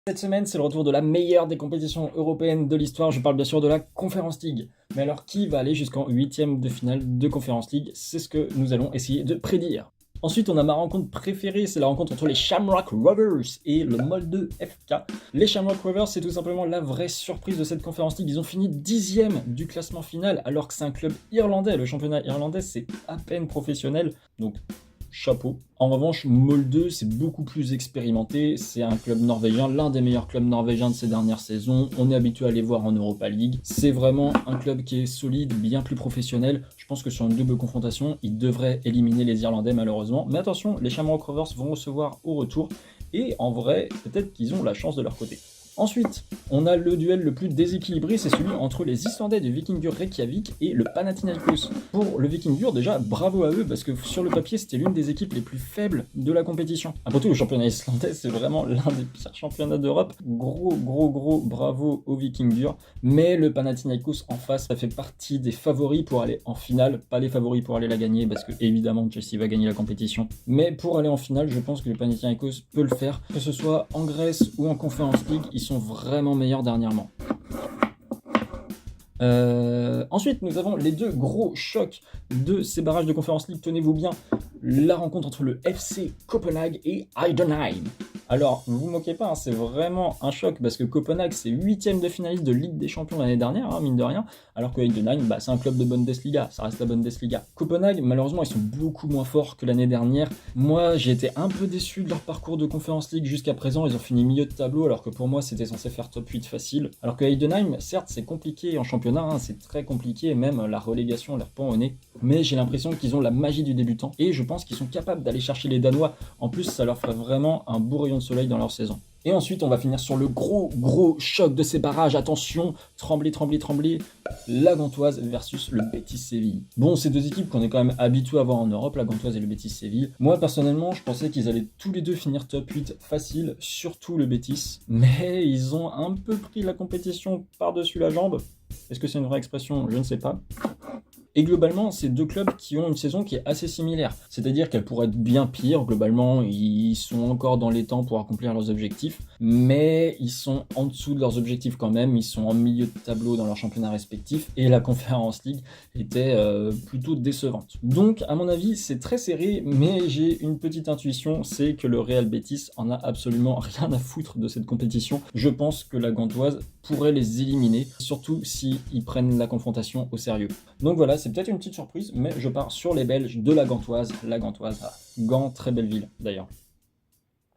Cette semaine, c'est le retour de la meilleure des compétitions européennes de l'histoire. Je parle bien sûr de la Conference League. Mais alors, qui va aller jusqu'en huitième de finale de Conference League? C'est ce que nous allons essayer de prédire. Ensuite, on a ma rencontre préférée, c'est la rencontre entre les Shamrock Rovers et le Molde FK. Les Shamrock Rovers, c'est tout simplement la vraie surprise de cette Conference League. Ils ont fini 10e du classement final, alors que c'est un club irlandais. Le championnat irlandais, c'est à peine professionnel, donc chapeau. En revanche, Molde, c'est beaucoup plus expérimenté. C'est un club norvégien, l'un des meilleurs clubs norvégiens de ces dernières saisons. On est habitué à les voir en Europa League. C'est vraiment un club qui est solide, bien plus professionnel. Je pense que sur une double confrontation, ils devraient éliminer les Irlandais malheureusement. Mais attention, les Shamrock Rovers vont recevoir au retour. Et en vrai, peut-être qu'ils ont la chance de leur côté. Ensuite, on a le duel le plus déséquilibré, c'est celui entre les Islandais de Víkingur Reykjavik et le Panathinaikos. Pour le Víkingur, déjà, bravo à eux, parce que sur le papier, c'était l'une des équipes les plus faibles de la compétition. Après tout, le championnat islandais, c'est vraiment l'un des pires championnats d'Europe. Gros bravo au Víkingur. Mais le Panathinaikos en face, ça fait partie des favoris pour aller en finale. Pas les favoris pour aller la gagner, parce que évidemment, Chelsea va gagner la compétition. Mais pour aller en finale, je pense que le Panathinaikos peut le faire, que ce soit en Grèce ou en Conference League. Ils sont vraiment meilleurs dernièrement. Ensuite, nous avons les deux gros chocs de ces barrages de Conference League. Tenez-vous bien, la rencontre entre le FC Copenhague et Heidenheim. Alors, ne vous moquez pas, hein, c'est vraiment un choc parce que Copenhague, c'est 8e de finaliste de Ligue des Champions l'année dernière, hein, mine de rien, alors que Heidenheim, c'est un club de Bundesliga, ça reste la Bundesliga. Copenhague, malheureusement, ils sont beaucoup moins forts que l'année dernière. Moi, j'ai été un peu déçu de leur parcours de Conference League jusqu'à présent. Ils ont fini milieu de tableau, alors que pour moi, c'était censé faire top 8 facile. Alors que Heidenheim, certes, c'est compliqué en championnat, hein, c'est très compliqué, même la relégation leur pend au nez. Mais j'ai l'impression qu'ils ont la magie du débutant, et je pense qu'ils sont capables d'aller chercher les Danois. En plus, ça leur ferait vraiment un beau rayon de soleil dans leur saison. Et ensuite, on va finir sur le gros choc de ces barrages. Attention, tremblez, la Gantoise versus le Betis Séville. Bon, c'est deux équipes qu'on est quand même habitué à voir en Europe, la Gantoise et le Betis Séville. Moi, personnellement, je pensais qu'ils allaient tous les deux finir top 8 facile, surtout le Betis. Mais ils ont un peu pris la compétition par-dessus la jambe. Est-ce que c'est une vraie expression? Je ne sais pas. Et globalement, c'est deux clubs qui ont une saison qui est assez similaire. C'est-à-dire qu'elle pourrait être bien pire. Globalement, ils sont encore dans les temps pour accomplir leurs objectifs. Mais ils sont en dessous de leurs objectifs quand même. Ils sont en milieu de tableau dans leur championnat respectif. Et la Conference League était plutôt décevante. Donc, à mon avis, c'est très serré. Mais j'ai une petite intuition. C'est que le Real Betis en a absolument rien à foutre de cette compétition. Je pense que la Gantoise pourrait les éliminer. Surtout s'ils prennent la confrontation au sérieux. Donc voilà, c'est peut-être une petite surprise, mais je pars sur les Belges de la Gantoise. La Gantoise, Gand, très belle ville d'ailleurs.